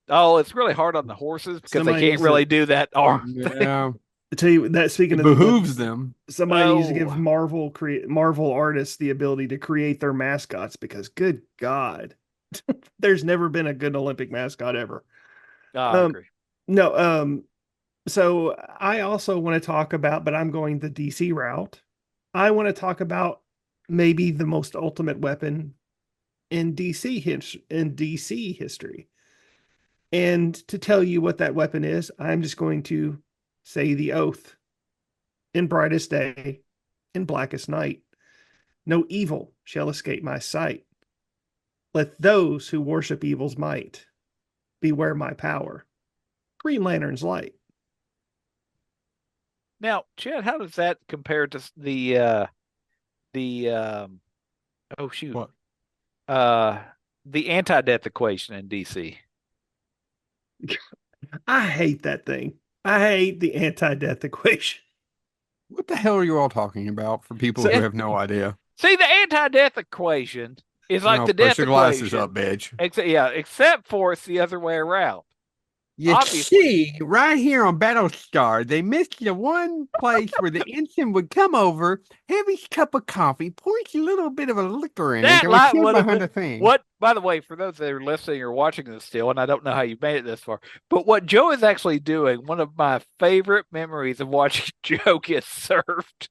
Oh, it's really hard on the horses because they Somebody can't needs to really do that arm thing. Yeah. I tell you that speaking It of the behooves books, them. somebody needs to give Oh, Marvel artists the ability to create their mascots because good God, there's never been a good Olympic mascot ever. I Um, agree. no, so I also want to talk about, but I'm going the DC route. I want to talk about maybe the most ultimate weapon in DC history. And to tell you what that weapon is, I'm just going to say the oath in brightest day, in blackest night. No evil shall escape my sight. Let those who worship evil's might beware my power. Green Lantern's light. Now, Chad, how does that compare to the oh shoot, What? uh the anti-death equation in DC? I hate that thing. I hate the anti-death equation. What the hell are you all talking about for people So who It, have no idea? see, the anti-death equation is like No, the put death your glasses up, equation, bitch. except for it's the other way around. You Obviously, see, right here on Battlestar, they missed the one place where the ensign would come over, have his cup of coffee, pour a little bit of a liquor in it, that and would light sit would have behind been the thing. what. By the way, for those that are listening or watching this still, and I don't know how you made it this far, but what Joe is actually doing, one of my favorite memories of watching Joe get served,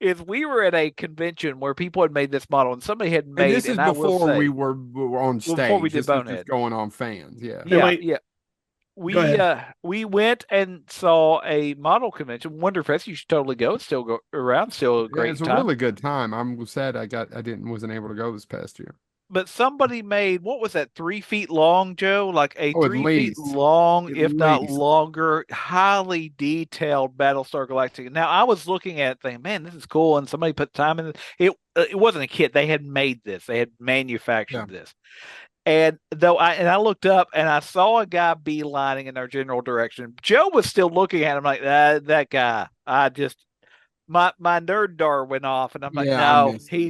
is we were at a convention where people had made this model, and somebody had And this made, is and I will before say, we were on well, before we stage. did This was just Bonehead, going on fans. Yeah. and yeah, wait, yeah, go ahead. we went and saw a model convention, Wonderfest. You should totally go. It's still go around, still a Yeah, it's great a time. really good time. I'm sad wasn't able to go this past year. But somebody made what was that 3 feet long, Joe? Like a Oh, at 3 feet least. long, At if not least. longer, highly detailed Battlestar Galactica. Now I was looking at it thinking, man, this is cool, and somebody put time in it. It wasn't a kit. They had made this. They had Yeah. manufactured this. And I looked up and I saw a guy beelining in our general direction. Joe was still looking at him like that guy. I just my nerd dar went off and I'm like, Yeah, I no, missed it.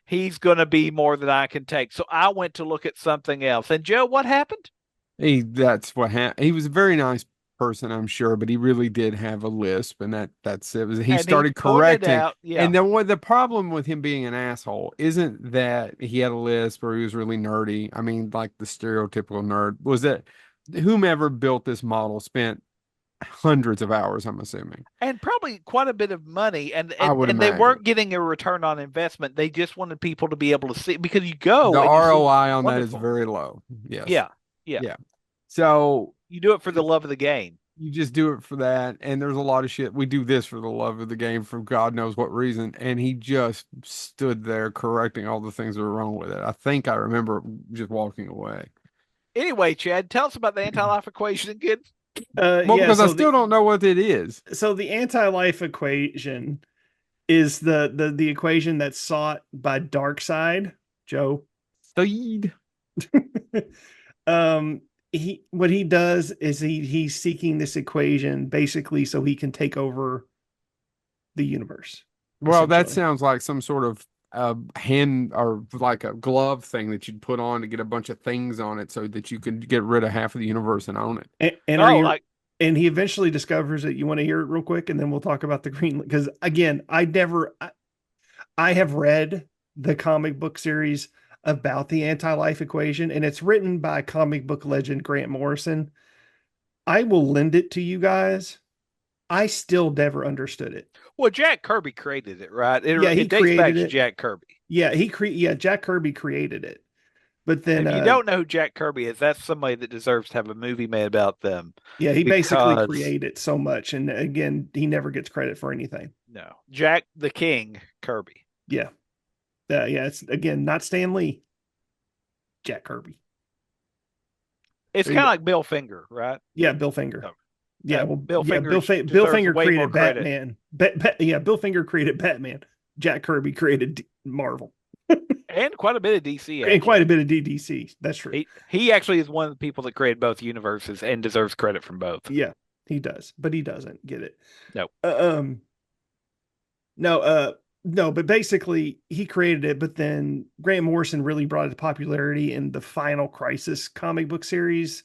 he's gonna be more than I can take. So I went to look at something else. And Joe, what happened? That's what happened. He was a very nice person, I'm sure, but he really did have a lisp, and that's it. He And he started pointed correcting, out, yeah. and then what the problem with him being an asshole isn't that he had a lisp or he was really nerdy. I mean, like the stereotypical nerd was that whomever built this model spent hundreds of hours, I'm assuming. And probably quite a bit of money, and, I and would and they imagine. weren't getting a return on investment. They just wanted people to be able to see because you go The and you see ROI on that is wonderful. very low. Yes. Yeah, yeah. Yeah. So You do it for the love of the game. you just do it for that. And there's a lot of shit. We do this for the love of the game for God knows what reason. And he just stood there correcting all the things that were wrong with it. I think I remember just walking away. Anyway, Chad, tell us about the anti-life equation again. Well, Yeah, because I still don't know what it is. so the anti-life equation is the equation that's sought by Darkseid, Joe. Steed. um he what he does is he's seeking this equation basically so he can take over the universe, Well, that essentially. sounds like some sort of hand or like a glove thing that you'd put on to get a bunch of things on it so that you could get rid of half of the universe and own it. And are Oh, you like and he eventually discovers it. You want to hear it real quick and then we'll talk about the green because again, I have read the comic book series about the anti-life equation and it's written by comic book legend Grant Morrison. I will lend it to you guys. I still never understood it. well, Jack Kirby created it, right? Yeah, he It dates back created to it. Jack Kirby. Yeah, Jack Kirby created it. But then If you don't know who Jack Kirby is, that's somebody that deserves to have a movie made about them yeah, he basically because created so much and again, he never gets credit for anything. no, Jack the King Kirby. Yeah. Yeah, it's again not Stan Lee, Jack Kirby. It's There you kind of go. like Bill Finger, right? Yeah, Bill Finger. No, Yeah, well, Bill yeah, Finger Bill deserves Finger way more created credit Batman. Yeah, Bill Finger created Batman. Jack Kirby created Marvel and quite a bit of DC and quite a actually. bit of DDC. That's true. He actually is one of the people that created both universes and deserves credit from both. Yeah, he does, but he doesn't get it. No, Um, no, no, but basically he created it, but then Grant Morrison really brought it to popularity in the Final Crisis comic book series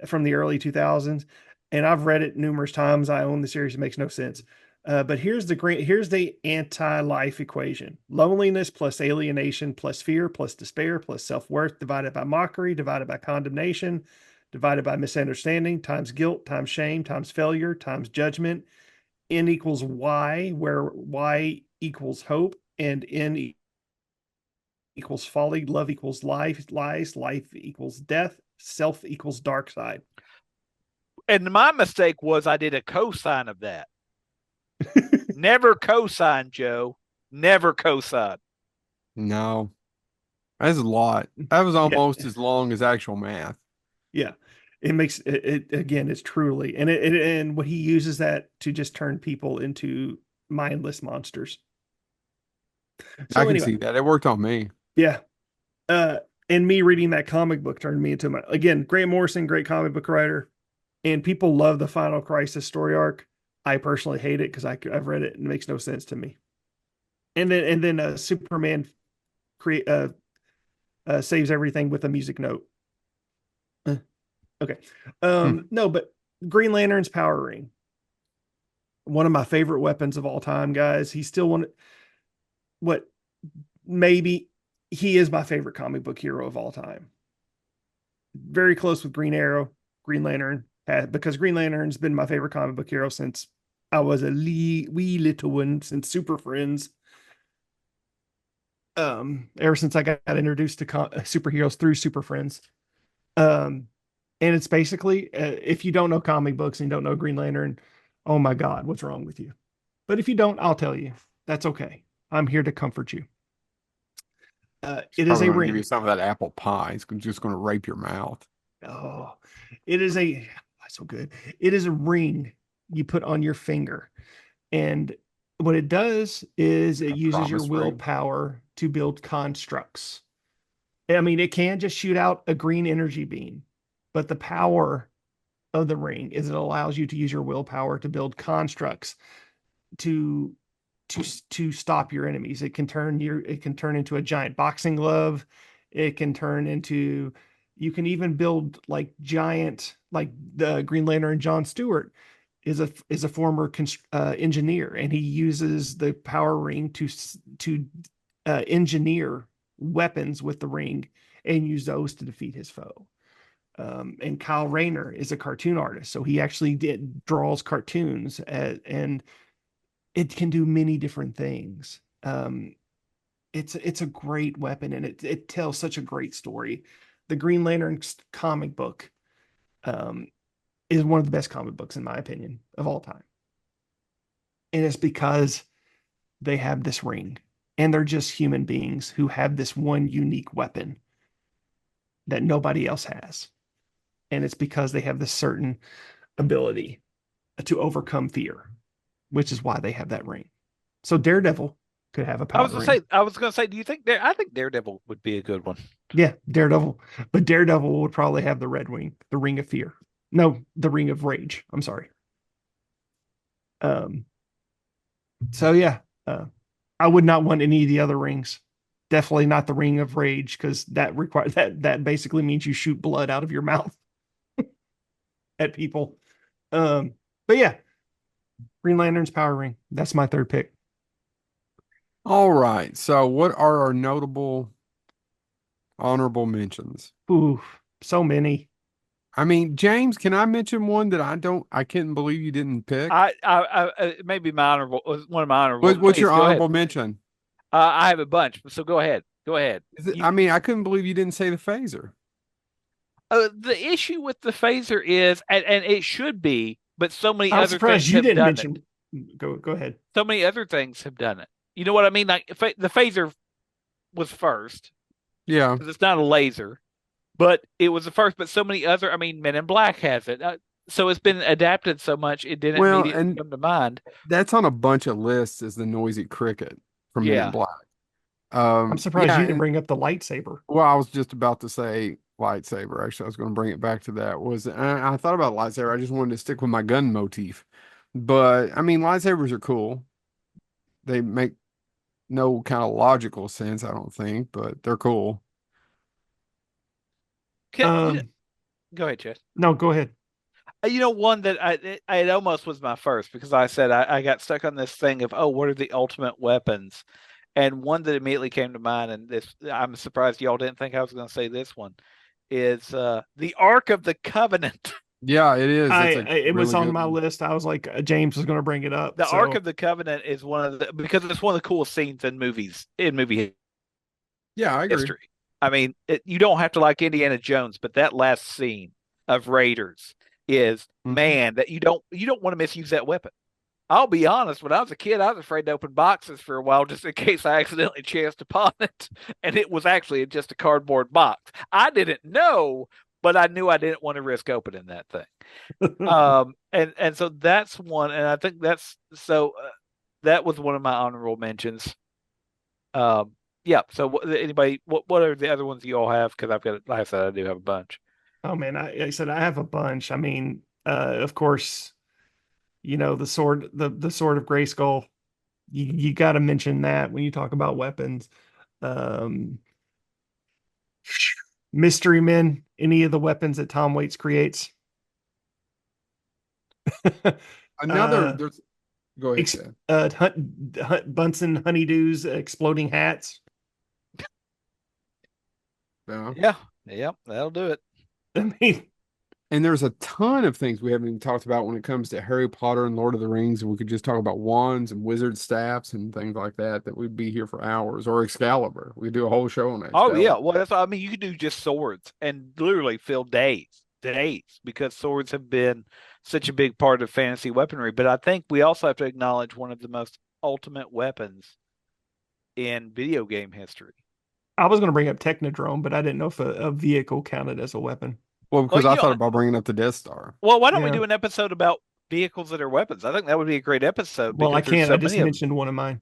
from the early 2000s. and I've read it numerous times. I own the series. It makes no sense. But here's the anti-life equation: loneliness plus alienation plus fear plus despair plus self-worth divided by mockery divided by condemnation divided by misunderstanding times guilt times shame times failure times judgment. N equals Y, where Y equals hope, and N equals folly, love equals lies, life equals death, self equals dark side. And my mistake was I did a cosine of that. Never cosine, Joe. Never cosine. No, that's a lot. That was Yeah, almost as long as actual math. yeah. It makes it again. It's truly, and what he uses that to just turn people into mindless monsters. I So can anyway, see that. It worked on me. yeah. Uh, and me reading that comic book turned me into my again. Grant Morrison, great comic book writer, and people love the Final Crisis story arc. I personally hate it because I've read it and it makes no sense to me. And then Superman create saves everything with a music note. Uh, okay, Hmm. no, but Green Lantern's power ring, one of my favorite weapons of all time, guys. He's still one. What maybe he is my favorite comic book hero of all time. Very close with Green Arrow, Green Lantern, because Green Lantern's been my favorite comic book hero since I was a wee little one, since Super Friends. Ever since I got introduced to superheroes through Super Friends. Um, and it's basically, if you don't know comic books and you don't know Green Lantern, oh my God, what's wrong with you? But if you don't, I'll tell you. That's okay. I'm here to comfort you. He's It is probably a going to give you ring. some of that apple pie. It's just going to rape your mouth. Oh, it is a so good. It is a ring you put on your finger. And what it does is it A uses your promise ring. willpower to build constructs. I mean, it can just shoot out a green energy beam, but the power of the ring is it allows you to use your willpower to build constructs to to stop your enemies. It can turn into a giant boxing glove. It can turn into you can even build like giant like the Green Lantern John Stewart is a former engineer, and he uses the power ring to engineer weapons with the ring and use those to defeat his foe. And Kyle Rayner is a cartoon artist, so he actually draws cartoons, and it can do many different things. It's a great weapon, and it tells such a great story. The Green Lantern comic book um, is one of the best comic books in my opinion of all time, and it's because they have this ring, and they're just human beings who have this one unique weapon that nobody else has, and it's because they have this certain ability to overcome fear, which is why they have that ring. So Daredevil could have a power ring. I was gonna say, do you think I think Daredevil would be a good one. Yeah, Daredevil. But Daredevil would probably have the red ring, the ring of fear. No, the ring of rage. I'm sorry. Um, so yeah, I would not want any of the other rings. Definitely not the ring of rage because that basically means you shoot blood out of your mouth at people. Um, but yeah, Green Lantern's power ring. That's my third pick. All right. So, what are our notable honorable mentions? Ooh, so many. I mean, James, can I mention one that I can't believe you didn't pick? Maybe my honorable one of my honorable. What's Please your go ahead. honorable mention? I have a bunch, so go ahead. Go ahead. I mean, I couldn't believe you didn't say the phaser. The issue with the phaser is, and it should be, but so many I'm other surprised things you have didn't done it. mention. Go ahead. So many other things have done it. You know what I mean? Like the phaser was first Yeah. because it's not a laser, but it was the first. But so many other, I mean, Men in Black has it. So it's been adapted so much it didn't Well, immediately and come to mind. that's on a bunch of lists as the noisy cricket from Men in Yeah. Black. I'm surprised Yeah, you didn't and bring up the lightsaber. well, I was just about to say lightsaber. Actually, I was going to bring it back to that. I thought about lightsaber. I just wanted to stick with my gun motif. But I mean, lightsabers are cool. They make no kind of logical sense, I don't think, but they're cool. Can, Um, go ahead, Chess. no, go ahead. One that it almost was my first because I said I got stuck on this thing of, oh, what are the ultimate weapons? And one that immediately came to mind, and this I'm surprised y'all didn't think I was going to say this one, is the Ark of the Covenant. Yeah, it is. That's a It was really on good my one. list. I was like, James was going to bring it up. The Ark So, of the Covenant is one of the because it's one of the coolest scenes in movies in movie Yeah, I agree. history. I mean, you don't have to like Indiana Jones, but that last scene of Raiders is Hmm. man that you don't want to misuse that weapon. I'll be honest, when I was a kid, I was afraid to open boxes for a while just in case I accidentally chanced upon it. And it was actually just a cardboard box. I didn't know, but I knew I didn't want to risk opening that thing. And so that's one, and I think that was one of my honorable mentions. Um, yeah. So anybody, what are the other ones you all have? Because I've got, like I said, I do have a bunch. oh man, I said I have a bunch. I mean, of course, the sword of Grayskull. You got to mention that when you talk about weapons. Um, Mystery Men, any of the weapons that Tom Waits creates. Another, uh, there's, go ahead, Chad. Bunsen Honeydews, exploding hats. Yeah. Yeah. Yeah. That'll do it. I mean, And there's a ton of things we haven't even talked about when it comes to Harry Potter and Lord of the Rings. And we could just talk about wands and wizard staffs and things like that, that we'd be here for hours. Or Excalibur. We could do a whole show on Oh yeah. Excalibur. Well, I mean, you could do just swords and literally fill days, because swords have been such a big part of fantasy weaponry. But I think we also have to acknowledge one of the most ultimate weapons in video game history. I was going to bring up Technodrome, but I didn't know if a vehicle counted as a weapon. Well, Well, because I thought about bringing up the Death Star. why don't we Yeah. do an episode about vehicles that are weapons? I think that would be a great episode Well, I because there's can't. I so just many of them. mentioned one of mine.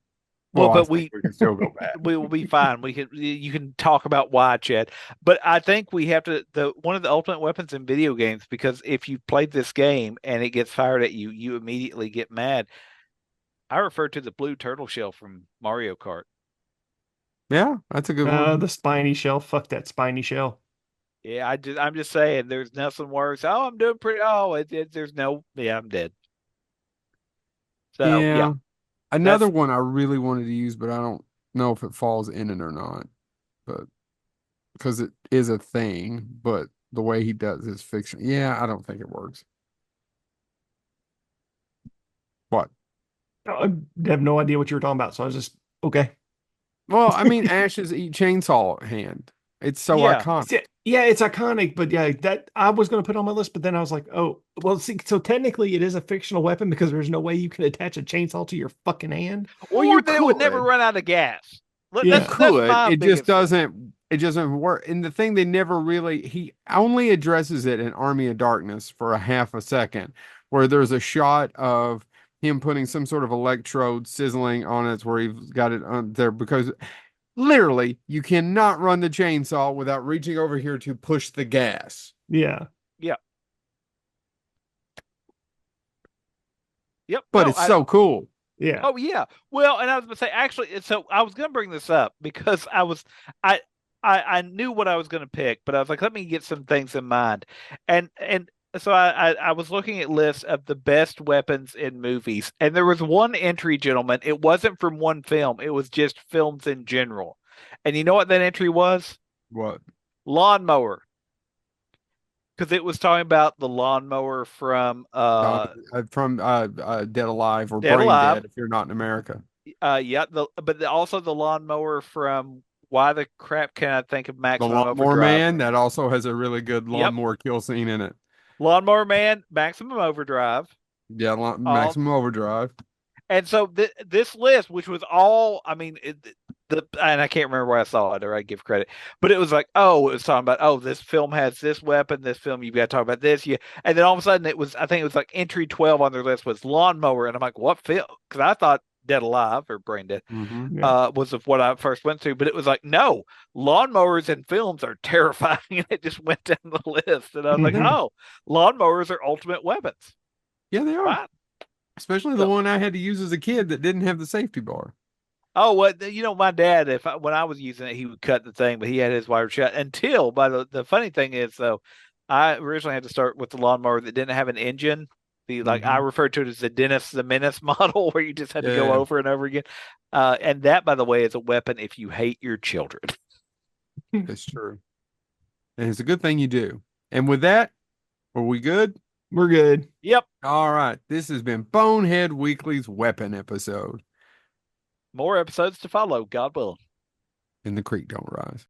Well, Well, I but think we can still go back. we will be fine. You can talk about why, Chad. But I think we have to the one of the ultimate weapons in video games, because if you played this game and it gets fired at you, you immediately get mad. I refer to the blue turtle shell from Mario Kart. Yeah, that's a good one. The spiny shell. Fuck that spiny shell. Yeah, I'm just saying there's nothing worse. Oh, I'm doing pretty. Oh, there's no. Yeah, I'm dead. So yeah, Yeah. Another that's one I really wanted to use, but I don't know if it falls in it or not. But because it is a thing, but the way he does his fiction, yeah, I don't think it works. What? I have no idea what you were talking about, so I was just okay. Well, I mean, Ashes eat chainsaw hand. It's so yeah. iconic. Yeah, it's iconic, but yeah, that I was going to put on my list, but then I was like, oh, well, see, so technically it is a fictional weapon because there's no way you can attach a chainsaw to your fucking hand. Well, Or you that it would never could. run out of gas. You Yeah, That's could. my biggest thing. It doesn't work. And the thing they never really he only addresses it in Army of Darkness for a half a second, where there's a shot of him putting some sort of electrode sizzling on it where he's got it on there because literally you cannot run the chainsaw without reaching over here to push the gas. yeah, Yeah. Yep. But No, it's so cool. yeah. oh yeah. Well, and I was going to say actually, so I was going to bring this up because I I knew what I was going to pick, but I was like, let me get some things in mind, and so I was looking at lists of the best weapons in movies, and there was one entry, gentlemen. It wasn't from one film; it was just films in general. And you know what that entry was? What? Lawnmower, because it was talking about the lawnmower from From Dead Alive or Dead Brain Alive. Dead if you're not in America. Yeah, also the lawnmower from Why the Crap Can I Think of The Maximum Lawnmower Overdrive? Man, that also has a really good Yep, lawnmower kill scene in it. Lawnmower Man, Maximum Overdrive. Yeah, Um, Maximum Overdrive. and so this list, which was all, I mean, and I can't remember where I saw it or I give credit, but it was like, oh, it was talking about, oh, this film has this weapon, this film you've got to talk about this, yeah, and then all of a sudden I think it was like entry 12 on their list was Lawnmower, and I'm like, what film? Because I thought Dead Alive or Brain Dead Hmm. Yeah. was of what I first went to, but it was like, no, lawnmowers in films are terrifying. And it just went down the list. And I was like, Yeah, Hmm. oh, lawnmowers are ultimate weapons. yeah, they are. Fine. Especially the So, one I had to use as a kid that didn't have the safety bar. oh, what my dad, when I was using it, he would cut the thing, but he had his wire shut until, by the funny thing is, though, I originally had to start with the lawnmower that didn't have an engine. I Hmm. refer to it as the Dennis the Menace model, where you just had to go Yeah, over and over again. And that, by the way, is a weapon if you hate your children. that's true. And it's a good thing you do. And with that, are we good? We're good. Yep. All right. This has been Bonehead Weekly's weapon episode. More episodes to follow, God willing. And the creek don't rise.